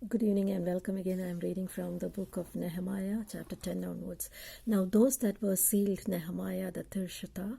Good evening and welcome again. I am reading from the book of Nehemiah, chapter 10 onwards. Now those that were sealed, Nehemiah the Tirshata,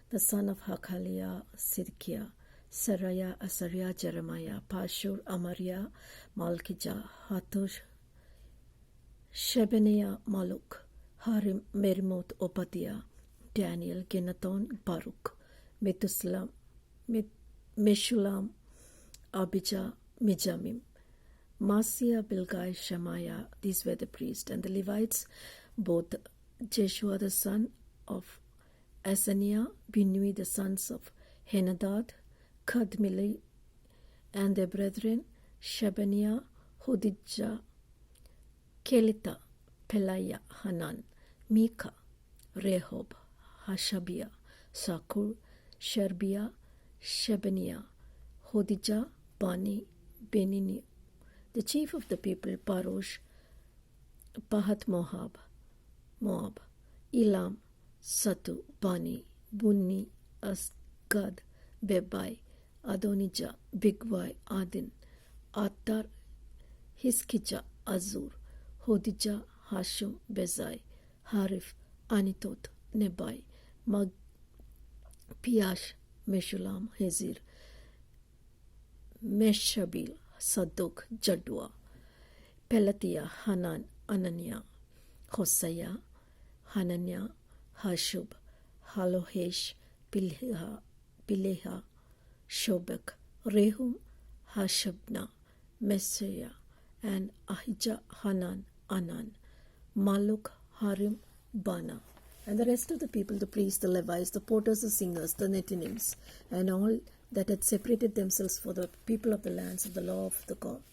the son of Hakaliah, Sidkiah, Seraiah, Azariah, Jeremiah, Pashur, Amariah, Malkijah, Hatush, Shebaniah, Maluk, Harim, Merimoth, Obadiah, Daniel, Ginnathon, Baruch, Methuselah, Meshulam, Abijah, Mijamim, Maaseiah, Bilgai, Shemaiah, these were the priests, and the Levites, both Jeshua the son of Asaniah, Binnui the sons of Henadad, Kadmieli, and their brethren, Shebaniah, Hodijah, Kelita, Pelaiah, Hanan, Micah, Rehob, Hashabiah, Sakur, Sherebiah, Shebaniah, Hodijah, Bani, Beninu, the chief of the people, Parosh, Pahat Moab, Elam, Satu, Bani, Bunni, Asgad, Bebai, Adonijah, Bigwai, Adin, Attar, Hiskijah, Azur, Hodijah, Hashum, Bezai, Harif, Anitoth, Nebai, Piash, Meshulam, Hezir, Meshabil, Sadok, Jadua, Pelatiah, Hanan, Ananiah, Hosea, Hananiah, Hashub, Halohesh, Pileha, Shobek, Rehum, Hashabna, Messiah, and Ahijah, Hanan, Anan, Maluk, Harim, Bana. And the rest of the people, the priests, the Levites, the porters, the singers, the Nethinims, and all that had separated themselves for the people of the lands of the law of the God,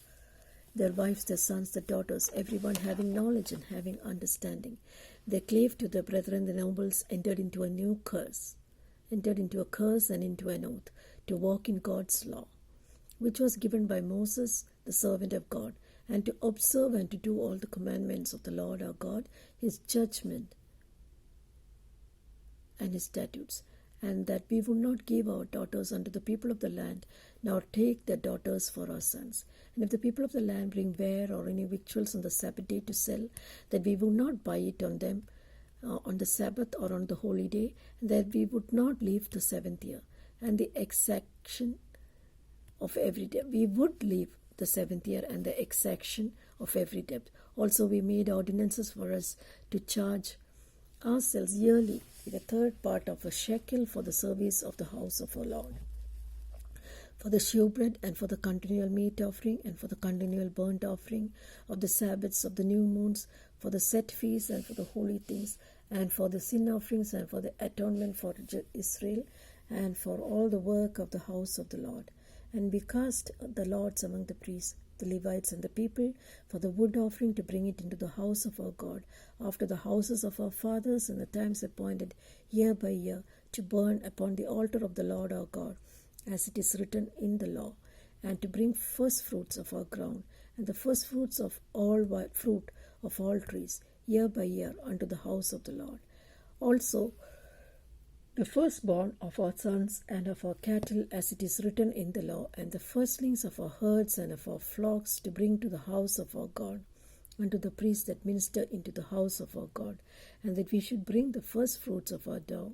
their wives, their sons, their daughters, everyone having knowledge and having understanding. They clave to their brethren, the nobles, entered into a curse and into an oath, to walk in God's law, which was given by Moses, the servant of God, and to observe and to do all the commandments of the Lord our God, his judgment and his statutes, and that we would not give our daughters unto the people of the land, nor take their daughters for our sons. And if the people of the land bring ware or any victuals on the Sabbath day to sell, that we would not buy it on them on the Sabbath or on the holy day, and that we would not leave the seventh year, and the exaction of every debt. We would leave the seventh year and the exaction of every debt. Also we made ordinances for us to charge ourselves yearly with a third part of a shekel for the service of the house of our Lord, for the shewbread, and for the continual meat offering, and for the continual burnt offering of the Sabbaths, of the new moons, for the set feasts, and for the holy things, and for the sin offerings, and for the atonement for Israel, and for all the work of the house of the Lord. And we cast the lots among the priests, the Levites, and the people, for the wood offering, to bring it into the house of our God, after the houses of our fathers, in the times appointed year by year, to burn upon the altar of the Lord our God, as it is written in the law, and to bring first fruits of our ground, and the first fruits of all fruit of all trees, year by year, unto the house of the Lord. Also the firstborn of our sons and of our cattle, as it is written in the law, and the firstlings of our herds and of our flocks, to bring to the house of our God, unto the priests that minister into the house of our God, and that we should bring the first fruits of our dough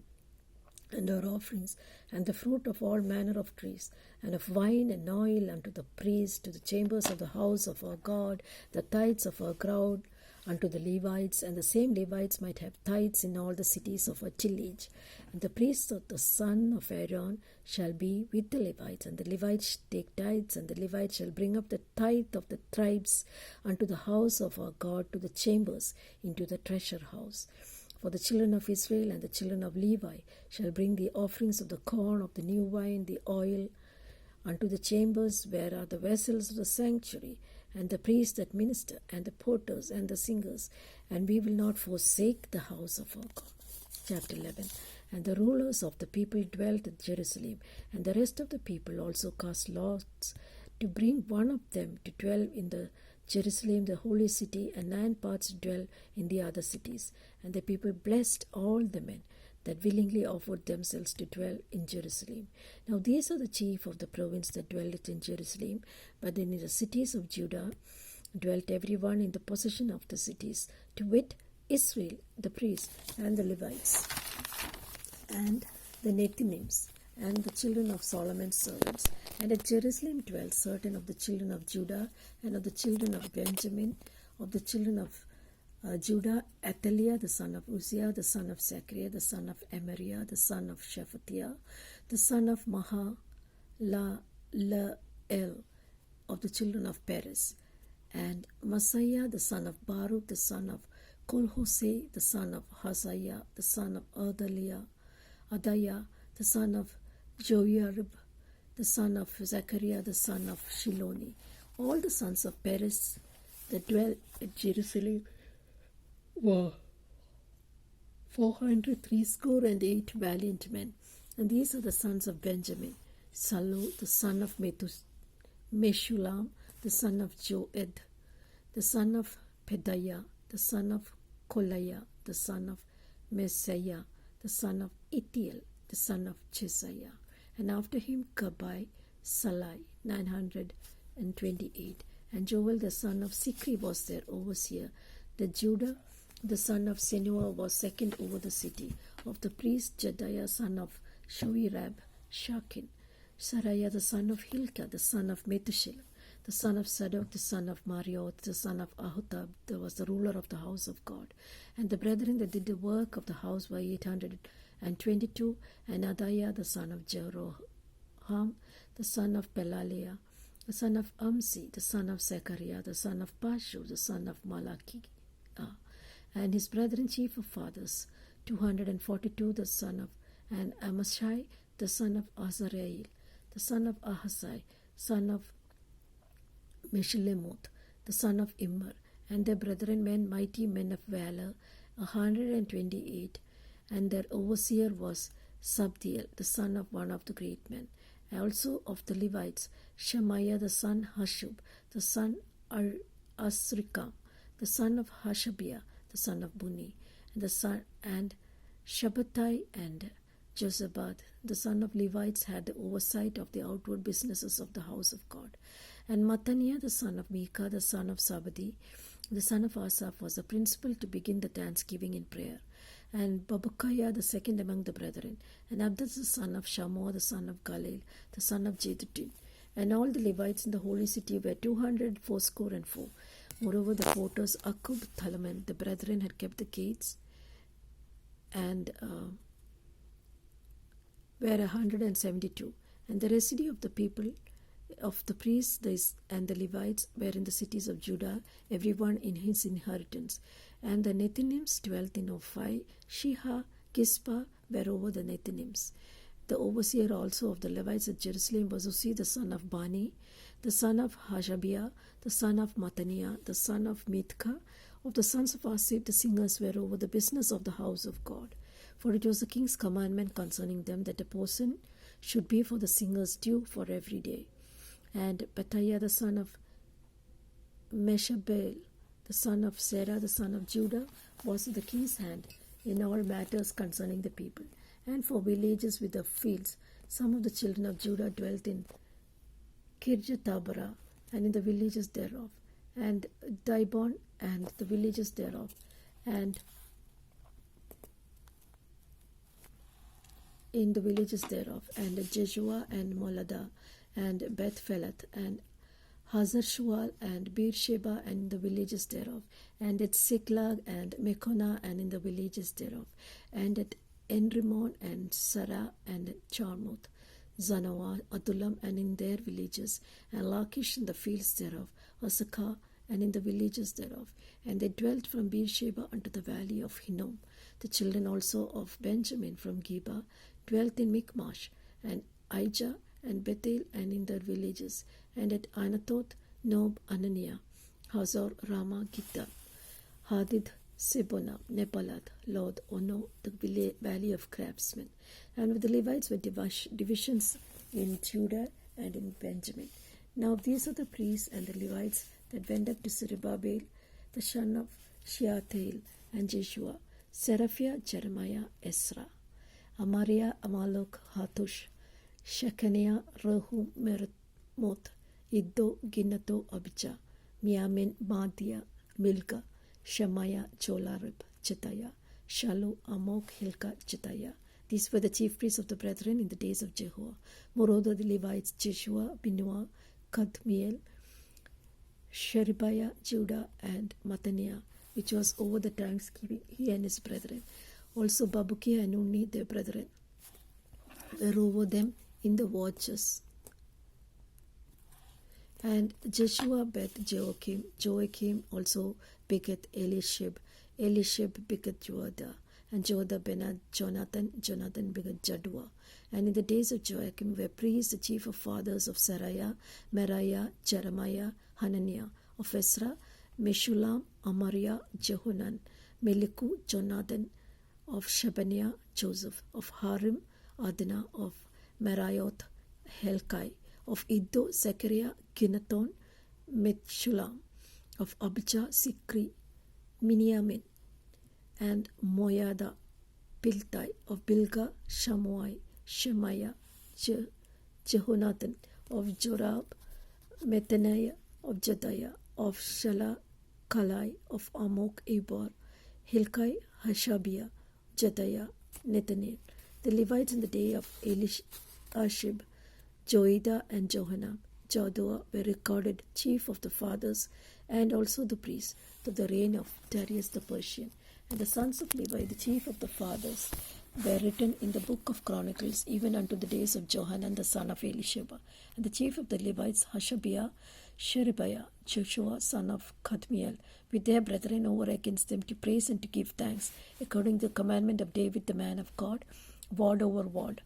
and our offerings, and the fruit of all manner of trees, and of wine and oil, unto the priests, to the chambers of the house of our God, the tithes of our ground, unto the Levites, and the same Levites might have tithes in all the cities of our tillage. And the priests of the son of Aaron shall be with the Levites, and the Levites take tithes, and the Levites shall bring up the tithe of the tribes unto the house of our God, to the chambers, into the treasure house. For the children of Israel and the children of Levi shall bring the offerings of the corn, of the new wine, the oil, unto the chambers where are the vessels of the sanctuary, and the priests that minister, and the porters, and the singers, and we will not forsake the house of our God. Chapter 11. And the rulers of the people dwelt at Jerusalem, and the rest of the people also cast lots to bring one of them to dwell in the Jerusalem, the holy city, and 9 parts to dwell in the other cities. And the people blessed all the men that willingly offered themselves to dwell in Jerusalem. Now these are the chief of the province that dwelleth in Jerusalem, but in the cities of Judah, dwelt everyone in the possession of the cities, to wit, Israel, the priests, and the Levites, and the Nethinims, and the children of Solomon's servants. And at Jerusalem dwelt certain of the children of Judah, and of the children of Benjamin, of the children of Judah, Athaliah, the son of Uzziah, the son of Zechariah, the son of Amariah, the son of Shephatiah, the son of Mahalaleel, of the children of Perez, and Messiah, the son of Baruch, the son of Kolhose, the son of Haziah, the son of Adaiah, the son of Joiarib, the son of Zechariah, the son of Shiloni. All the sons of Perez that dwelt at Jerusalem were 468 valiant men. And these are the sons of Benjamin: Salu, the son of Meshulam, the son of Joed, the son of Pedaiah, the son of Kolaiah, the son of Messiah, the son of Itiel, the son of Jesiah. And after him Gabai, Salai, 928. And Joel, the son of Sikri, was their overseer. The Judah, the son of Senua, was second over the city. Of the priest, Jedaiah, son of Shoirab, Shakin, Sariah, the son of Hilkiah, the son of Methushalah, the son of Sadok, the son of Marioth, the son of Ahutab, that was the ruler of the house of God. And the brethren that did the work of the house were 822, and Adaiah, the son of Jeroham, the son of Pelaliah, the son of Amsi, the son of Zechariah, the son of Pashu, the son of Malachi, and his brethren chief of fathers, 242, the son of, and Amashai, the son of Azareel, the son of Ahazai, son of Meshillemoth, the son of Immer, and their brethren men, mighty men of valor, 128, and their overseer was Sabdiel, the son of one of the great men. Also of the Levites, Shemaiah the son Hashub, the son Asrikam, the son of Hashabiah, the son of Buni, and the son and Shabbatai and Josabad, the son of Levites, had the oversight of the outward businesses of the house of God. And Mattaniah, the son of Micah, the son of Sabadi, the son of Asaph, was the principal to begin the thanksgiving in prayer. And Babukiah, the second among the brethren, and Abdas, the son of Shammah, the son of Galil, the son of Jeduthun. And all the Levites in the holy city were 284. Moreover, the porters Akub, Thalaman, the brethren, had kept the gates, and were 172. And the residue of the people, of the priests and the Levites, were in the cities of Judah, everyone in his inheritance. And the Nethinims dwelt in Ophi, Shiha, Gispa were over the Nethinims. The overseer also of the Levites at Jerusalem was Uzzi, the son of Bani, the son of Hashabiah, the son of Mattaniah, the son of Mithka. Of the sons of Asaph, the singers were over the business of the house of God. For it was the king's commandment concerning them that a portion should be for the singers due for every day. And Petaiah, the son of Meshabel, the son of Sarah, the son of Judah, was in the king's hand in all matters concerning the people. And for villages with the fields, some of the children of Judah dwelt in Kirjatabara and in the villages thereof, and Dibon and the villages thereof, and in the villages thereof, and Jeshua and Molada, and Bethphelet, and Hazar-Shual, and Beersheba, and in the villages thereof, and at Siklag, and Mekona, and in the villages thereof, and at Enrimon, and Sarah, and Jarmuth, Zanoah, Adullam, and in their villages, and Lachish in the fields thereof, Asakah, and in the villages thereof. And they dwelt from Beersheba unto the valley of Hinnom. The children also of Benjamin from Geba dwelt in Michmash, and Ijah, and Bethel, and in their villages, and at Anathoth, Nob, Ananiah, Hazor, Ramah, Gitta, Hadid, Sibonah, Nebalat, Lod, Ono, the valley of craftsmen. And with the Levites were divisions in Judah and in Benjamin. Now these are the priests and the Levites that went up to Zerubbabel, the son of Shealtiel, and Jeshua, Seraphiah, Jeremiah, Ezra, Amariah, Amalok, Hattush, Shechaniah, Rehum, Meremoth, Iddo, Ginnato, Abijah, Miamin, Madia, Milka, Shemaiah, Jolarib, Chitaya, Shalu, Amok, Hilka, Chitaya. These were the chief priests of the brethren in the days of Jehovah. Moreover, the Levites, Jeshua, Binua, Kadmiel, Sherebiah, Judah, and Mattaniah, which was over the thanksgiving, he and his brethren. Also Babukiah and Unni, their brethren, were over them in the watches. And Jeshua bet Joachim. Joachim also begat Elishib. Elishib begat Joada. And Joada begat Jonathan. Jonathan begat Jadua. And in the days of Joachim were priests, the chief of fathers of Seraiah, Meraiah, Jeremiah, Hananiah, of Ezra, Meshulam, Amariah, Jehonan, Meliku, Jonathan, of Shebaniah, Joseph, of Harim, Adnah, of Meraioth, Helkai, of Iddo, Zechariah, Ginnathon, Meshulam, of Abijah, Sikri, Miniamin, and Moyada, Piltai, of Bilgah, Shammai, Shemaiah, Jehonathan, of Jorab, Methaniah, of Jediah, of Shelah, Kalai, of Amok, Eber, Hilkai, Hashabiah, Jediah, Nethanel. The Levites in the day of Eliashib, Joiada, and Johanan, Jadua were recorded chief of the fathers and also the priests to the reign of Darius the Persian. And the sons of Levi, the chief of the fathers, were written in the book of Chronicles, even unto the days of Johanan the son of Elisheba. And the chief of the Levites, Hashabiah, Sherebiah, Joshua son of Kadmiel, with their brethren over against them, to praise and to give thanks, according to the commandment of David the man of God, ward over ward.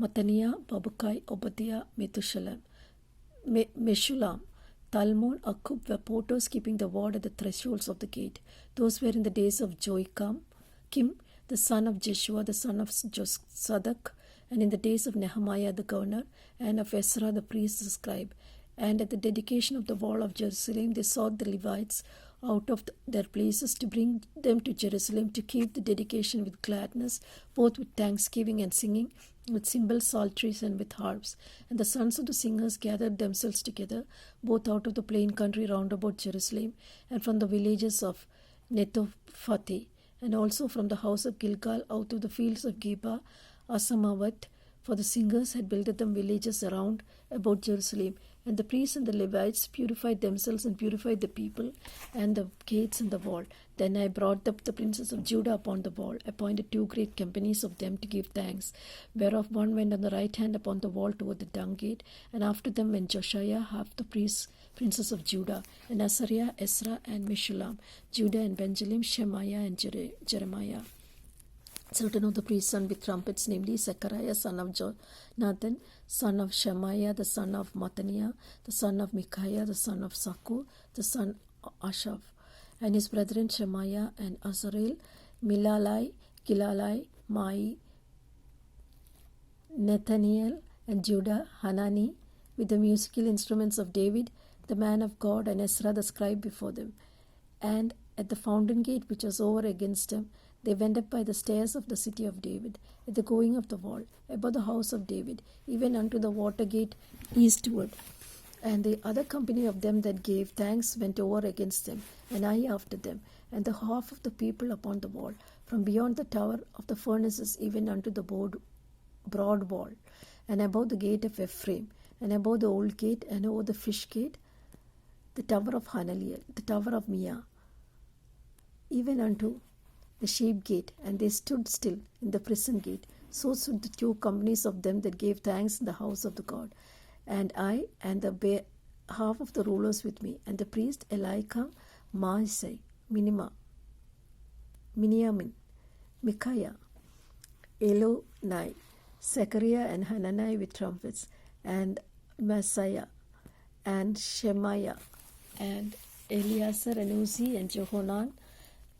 Mattaniah, Babukai, Obadiah, Methushalam, Meshulam, Talmon, Akub were porters keeping the ward at the thresholds of the gate. Those were in the days of Joachim, the son of Jeshua, the son of Sadak, and in the days of Nehemiah the governor, and of Ezra the priest, the scribe. And at the dedication of the wall of Jerusalem, they sought the Levites out of their places to bring them to Jerusalem to keep the dedication with gladness, both with thanksgiving and singing, with cymbals, psalteries, and with harps. And the sons of the singers gathered themselves together, both out of the plain country round about Jerusalem, and from the villages of Netophathi, and also from the house of Gilgal, out of the fields of Geba, Asamavat, for the singers had builded them villages around about Jerusalem. And the priests and the Levites purified themselves and purified the people and the gates and the wall. Then I brought up the princes of Judah upon the wall, appointed 2 great companies of them to give thanks, whereof one went on the right hand upon the wall toward the dung gate, and after them went Josiah, half the princes of Judah, and Azariah, Ezra, and Meshulam, Judah and Benjamin, Shemaiah, and Jeremiah. Certain of the priests sung with trumpets, namely Zechariah, son of Jonathan, son of Shemaiah, the son of Mattaniah, the son of Micaiah, the son of Sakur, the son of Asaph, and his brethren Shemaiah and Azarel, Milalai, Gilalai, Mai, Nathaniel, and Judah, Hanani, with the musical instruments of David, the man of God, and Ezra the scribe before them. And at the fountain gate which was over against them, they went up by the stairs of the city of David, at the going of the wall, above the house of David, even unto the water gate eastward. And the other company of them that gave thanks went over against them, and I after them, and the half of the people upon the wall, from beyond the tower of the furnaces even unto the broad wall, and above the gate of Ephraim, and above the old gate, and over the fish gate, the tower of Hananiel, the tower of Mia, even unto the sheep gate, and they stood still in the prison gate. So stood the 2 companies of them that gave thanks in the house of the God. And I and the half of the rulers with me, and the priest Eliakim, Maasai, Miniamin, Micaiah, Elonai, Zechariah, and Hanani with trumpets, and Messiah, and Shemaiah, and Eleazar, and Uzi, and Johanan,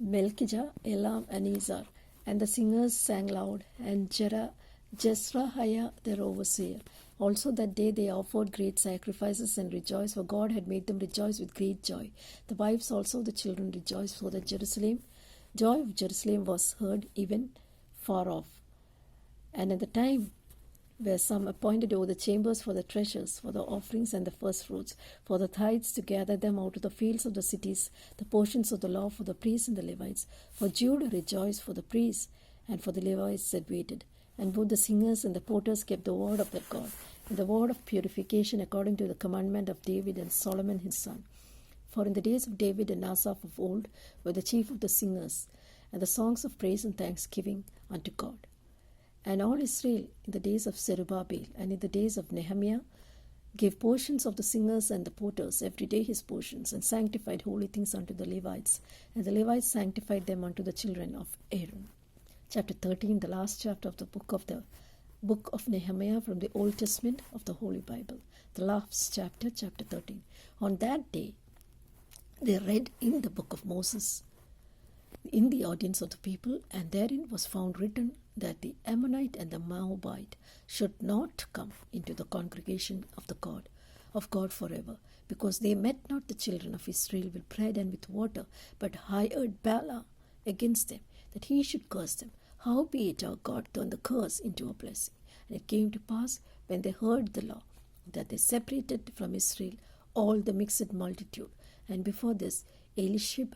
Melchijah, Elam, and Izar. And the singers sang loud, and Jezrahiah their overseer. Also that day they offered great sacrifices and rejoiced, for God had made them rejoice with great joy. The wives also of the children rejoiced, so that joy of Jerusalem was heard even far off. And at the time were some appointed over the chambers for the treasures, for the offerings and the first fruits, for the tithes, to gather them out of the fields of the cities, the portions of the law for the priests and the Levites. For Judah rejoiced for the priests, and for the Levites that waited. And both the singers and the porters kept the word of their God, and the word of purification according to the commandment of David and Solomon his son. For in the days of David and Asaph of old were the chief of the singers, and the songs of praise and thanksgiving unto God. And all Israel in the days of Zerubbabel and in the days of Nehemiah gave portions of the singers and the porters every day his portions, and sanctified holy things unto the Levites, and the Levites sanctified them unto the children of Aaron. Chapter 13, the last chapter of the book of Nehemiah from the Old Testament of the Holy Bible. The last chapter, chapter 13. On that day, they read in the book of Moses in the audience of the people, and therein was found written that the Ammonite and the Moabite should not come into the congregation of God forever, because they met not the children of Israel with bread and with water, but hired Bala against them, that he should curse them. Howbeit our God turned the curse into a blessing. And it came to pass, when they heard the law, that they separated from Israel all the mixed multitude. And before this, Elishib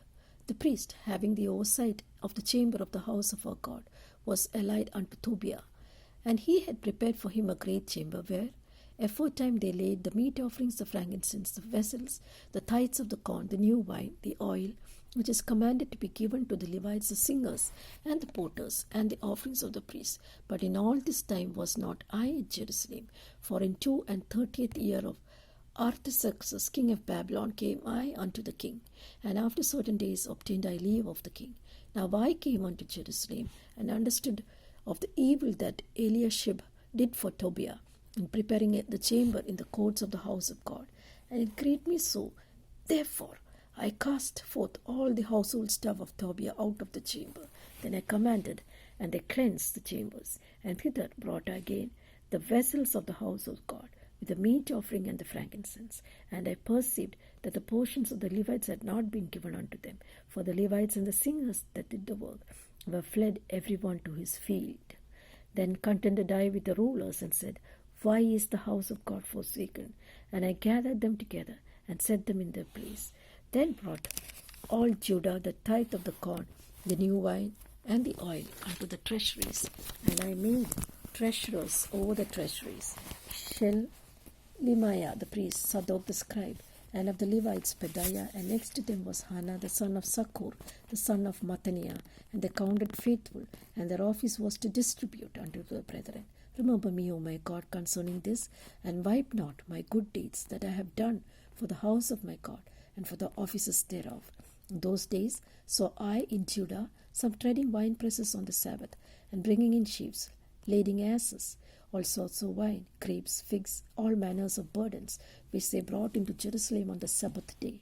the priest, having the oversight of the chamber of the house of our God, was allied unto Tobiah. And he had prepared for him a great chamber, where aforetime they laid the meat offerings, the frankincense, the vessels, the tithes of the corn, the new wine, the oil, which is commanded to be given to the Levites, the singers, and the porters, and the offerings of the priests. But in all this time was not I at Jerusalem, for in 32 year of Artaxerxes, king of Babylon, came I unto the king, and after certain days obtained I leave of the king. Now I came unto Jerusalem, and understood of the evil that Eliashib did for Tobiah, in preparing the chamber in the courts of the house of God. And it grieved me so. Therefore I cast forth all the household stuff of Tobiah out of the chamber. Then I commanded, and they cleansed the chambers, and thither brought I again the vessels of the house of God, with the meat offering and the frankincense. And I perceived that the portions of the Levites had not been given unto them, for the Levites and the singers that did the work were fled every one to his field. Then contended I with the rulers, and said, Why is the house of God forsaken? And I gathered them together, and set them in their place. Then brought all Judah the tithe of the corn, the new wine, and the oil unto the treasuries. And I made treasurers over the treasuries, Shelemiah the priest, Sadok the scribe, and of the Levites Pedaiah, and next to them was Hannah the son of Sakur, the son of Mattaniah, and they counted faithful, and their office was to distribute unto the brethren. Remember me, O my God, concerning this, and wipe not my good deeds that I have done for the house of my God, and for the offices thereof. In those days saw I in Judah some treading wine presses on the Sabbath, and bringing in sheaves, lading asses, all sorts of wine, grapes, figs, all manners of burdens, which they brought into Jerusalem on the Sabbath day.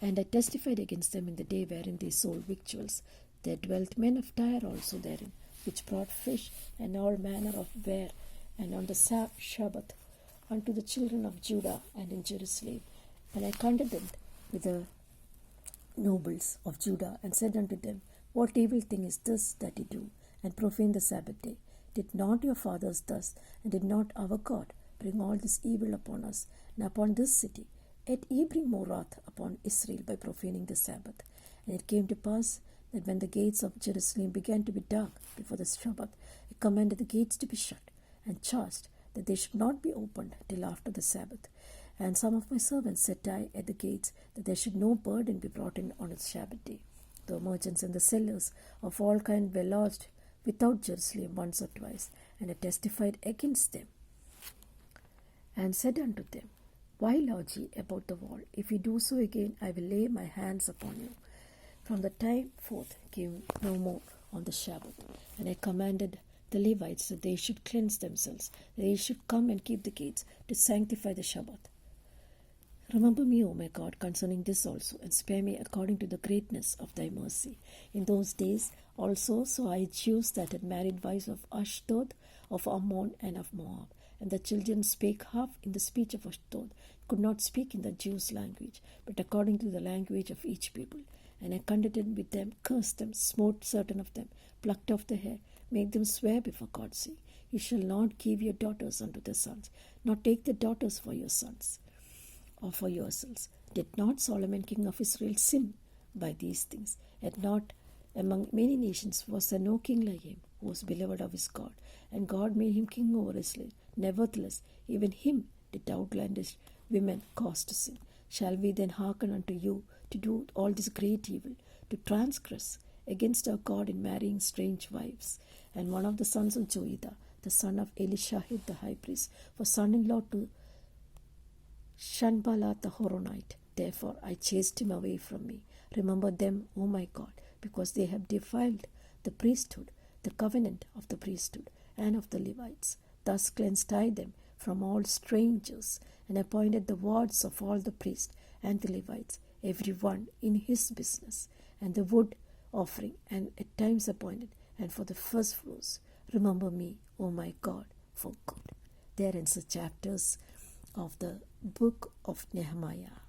And I testified against them in the day wherein they sold victuals. There dwelt men of Tyre also therein, which brought fish and all manner of ware, and on the Shabbath unto the children of Judah and in Jerusalem. And I contended with the nobles of Judah, and said unto them, What evil thing is this that ye do, and profane the Sabbath day? Did not your fathers thus, and did not our God bring all this evil upon us, and upon this city? Yet ye bring more wrath upon Israel by profaning the Sabbath. And it came to pass that when the gates of Jerusalem began to be dark before the Shabbath, I commanded the gates to be shut, and charged that they should not be opened till after the Sabbath. And some of my servants set I at the gates, that there should no burden be brought in on its Sabbath day. The merchants and the sellers of all kind were lodged without Jerusalem once or twice, and I testified against them, and said unto them, Why lodge ye about the wall? If ye do so again, I will lay my hands upon you. From the time forth came no more on the Sabbath. And I commanded the Levites that they should cleanse themselves, that they should come and keep the gates, to sanctify the Sabbath. Remember me, O my God, concerning this also, and spare me according to the greatness of thy mercy. In those days also saw I Jews that had married wives of Ashdod, of Ammon, and of Moab. And the children spake half in the speech of Ashdod, could not speak in the Jews' language, but according to the language of each people. And I contended with them, cursed them, smote certain of them, plucked off the hair, made them swear before God, saying, You shall not give your daughters unto the sons, nor take the daughters for your sons, or for yourselves. Did not Solomon king of Israel sin by these things? And not among many nations was there no king like him, who was beloved of his God, and God made him king over Israel. Nevertheless, even him did outlandish women cause to sin. Shall we then hearken unto you to do all this great evil, to transgress against our God in marrying strange wives? And one of the sons of Joiada, the son of Elishahid the high priest, was son-in-law to Shanballat the Horonite. Therefore I chased him away from me. Remember them, O my God, because they have defiled the priesthood, the covenant of the priesthood, and of the Levites. Thus cleansed I them from all strangers, and appointed the wards of all the priests and the Levites, every one in his business, and the wood offering, and at times appointed, and for the first fruits. Remember me, O my God, for good. There ends the chapters of the book of Nehemiah.